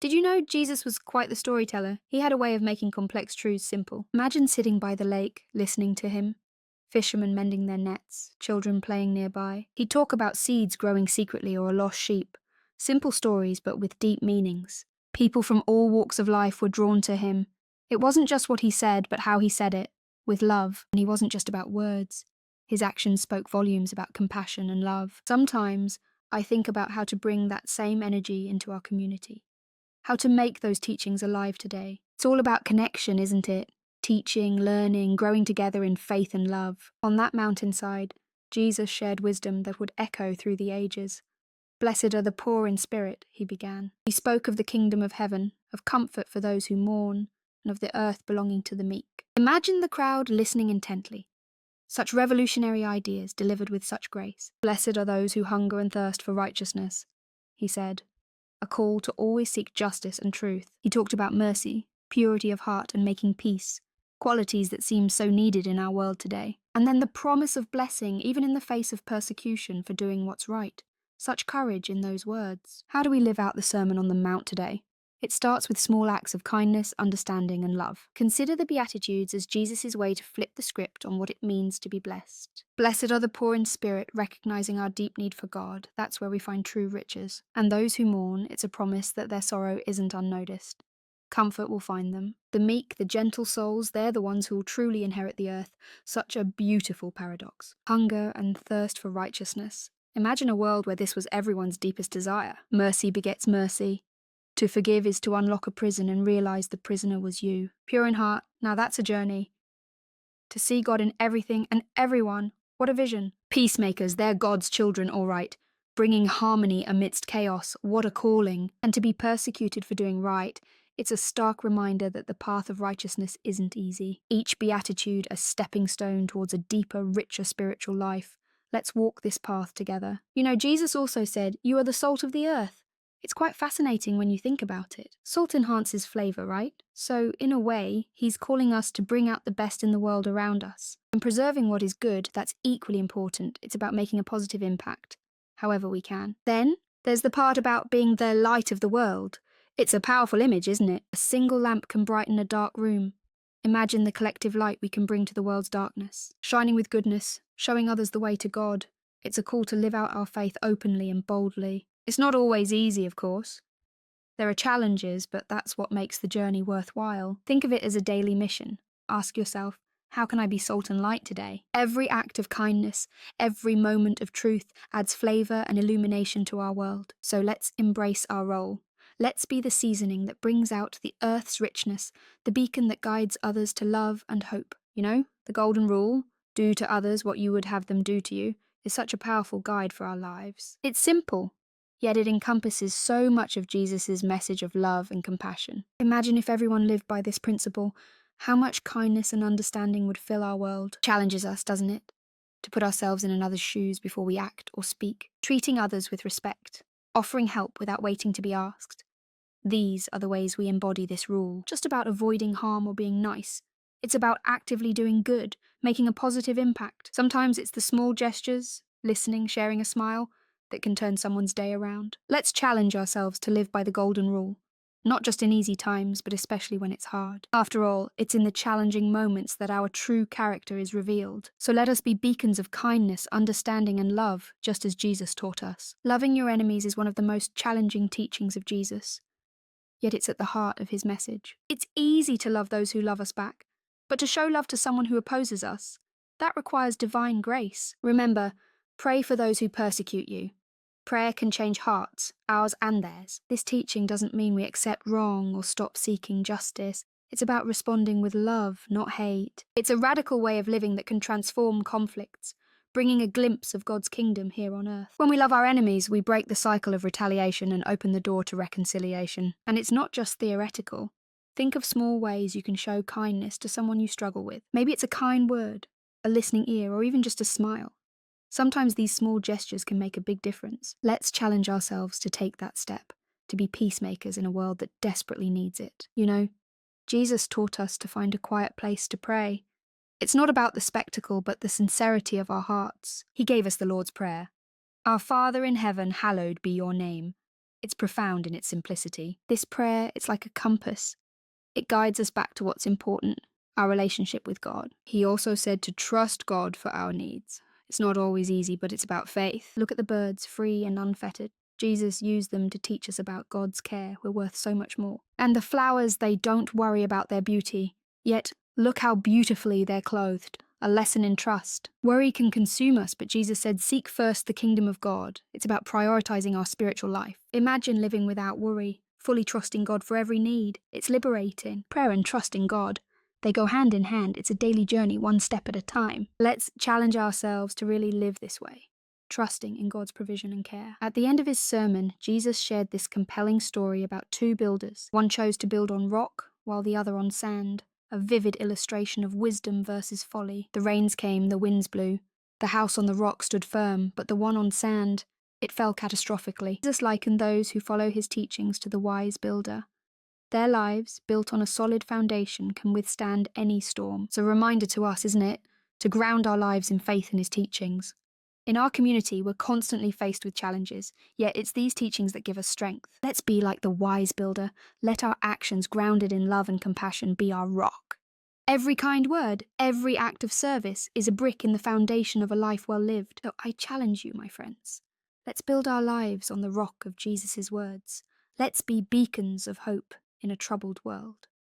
Did you know Jesus was quite the storyteller? He had a way of making complex truths simple. Imagine sitting by the lake, listening to him. Fishermen mending their nets, children playing nearby. He'd talk about seeds growing secretly or a lost sheep. Simple stories, but with deep meanings. People from all walks of life were drawn to him. It wasn't just what he said, but how he said it, with love. And he wasn't just about words. His actions spoke volumes about compassion and love. Sometimes I think about how to bring that same energy into our community. How to make those teachings alive today. It's all about connection, isn't it? Teaching, learning, growing together in faith and love. On that mountainside, Jesus shared wisdom that would echo through the ages. Blessed are the poor in spirit, he began. He spoke of the kingdom of heaven, of comfort for those who mourn, and of the earth belonging to the meek. Imagine the crowd listening intently. Such revolutionary ideas delivered with such grace. Blessed are those who hunger and thirst for righteousness, he said. A call to always seek justice and truth. He talked about mercy, purity of heart, and making peace, qualities that seem so needed in our world today. And then the promise of blessing, even in the face of persecution for doing what's right. Such courage in those words. How do we live out the Sermon on the Mount today? It starts with small acts of kindness, understanding, and love. Consider the Beatitudes as Jesus' way to flip the script on what it means to be blessed. Blessed are the poor in spirit, recognizing our deep need for God. That's where we find true riches. And those who mourn, it's a promise that their sorrow isn't unnoticed. Comfort will find them. The meek, the gentle souls, they're the ones who will truly inherit the earth. Such a beautiful paradox. Hunger and thirst for righteousness. Imagine a world where this was everyone's deepest desire. Mercy begets mercy. To forgive is to unlock a prison and realize the prisoner was you. Pure in heart, now that's a journey. To see God in everything and everyone, what a vision. Peacemakers, they're God's children, all right. Bringing harmony amidst chaos, what a calling. And to be persecuted for doing right, it's a stark reminder that the path of righteousness isn't easy. Each beatitude a stepping stone towards a deeper, richer spiritual life. Let's walk this path together. You know, Jesus also said, "You are the salt of the earth." It's quite fascinating when you think about it. Salt enhances flavour, right? So, in a way, he's calling us to bring out the best in the world around us. And preserving what is good, that's equally important. It's about making a positive impact, however we can. Then, there's the part about being the light of the world. It's a powerful image, isn't it? A single lamp can brighten a dark room. Imagine the collective light we can bring to the world's darkness. Shining with goodness, showing others the way to God. It's a call to live out our faith openly and boldly. It's not always easy, of course. There are challenges, but that's what makes the journey worthwhile. Think of it as a daily mission. Ask yourself, how can I be salt and light today? Every act of kindness, every moment of truth adds flavour and illumination to our world. So let's embrace our role. Let's be the seasoning that brings out the earth's richness, the beacon that guides others to love and hope. You know, the golden rule, do to others what you would have them do to you, is such a powerful guide for our lives. It's simple. Yet it encompasses so much of Jesus' message of love and compassion. Imagine if everyone lived by this principle, how much kindness and understanding would fill our world. Challenges us, doesn't it? To put ourselves in another's shoes before we act or speak. Treating others with respect. Offering help without waiting to be asked. These are the ways we embody this rule. Just about avoiding harm or being nice. It's about actively doing good, making a positive impact. Sometimes it's the small gestures, listening, sharing a smile, that can turn someone's day around. Let's challenge ourselves to live by the golden rule, not just in easy times, but especially when it's hard. After all, it's in the challenging moments that our true character is revealed. So let us be beacons of kindness, understanding, and love, just as Jesus taught us. Loving your enemies is one of the most challenging teachings of Jesus, yet it's at the heart of his message. It's easy to love those who love us back, but to show love to someone who opposes us, that requires divine grace. Remember, pray for those who persecute you. Prayer can change hearts, ours and theirs. This teaching doesn't mean we accept wrong or stop seeking justice. It's about responding with love, not hate. It's a radical way of living that can transform conflicts, bringing a glimpse of God's kingdom here on earth. When we love our enemies, we break the cycle of retaliation and open the door to reconciliation. And it's not just theoretical. Think of small ways you can show kindness to someone you struggle with. Maybe it's a kind word, a listening ear, or even just a smile. Sometimes these small gestures can make a big difference. Let's challenge ourselves to take that step, to be peacemakers in a world that desperately needs it. You know, Jesus taught us to find a quiet place to pray. It's not about the spectacle, but the sincerity of our hearts. He gave us the Lord's Prayer. Our Father in heaven, hallowed be your name. It's profound in its simplicity. This prayer, it's like a compass. It guides us back to what's important, our relationship with God. He also said to trust God for our needs. It's not always easy, but it's about faith. Look at the birds, free and unfettered. Jesus used them to teach us about God's care. We're worth so much more. And the flowers, they don't worry about their beauty. Yet, look how beautifully they're clothed. A lesson in trust. Worry can consume us, but Jesus said, seek first the kingdom of God. It's about prioritizing our spiritual life. Imagine living without worry, fully trusting God for every need. It's liberating. Prayer and trust in God, they go hand in hand. It's a daily journey, one step at a time. Let's challenge ourselves to really live this way, trusting in God's provision and care. At the end of his sermon, Jesus shared this compelling story about two builders. One chose to build on rock, while the other on sand. A vivid illustration of wisdom versus folly. The rains came, the winds blew. The house on the rock stood firm, but the one on sand, it fell catastrophically. Jesus likened those who follow his teachings to the wise builder. Their lives, built on a solid foundation, can withstand any storm. It's a reminder to us, isn't it, to ground our lives in faith in his teachings. In our community, we're constantly faced with challenges, yet it's these teachings that give us strength. Let's be like the wise builder. Let our actions grounded in love and compassion be our rock. Every kind word, every act of service is a brick in the foundation of a life well lived. So I challenge you, my friends. Let's build our lives on the rock of Jesus' words. Let's be beacons of hope in a troubled world.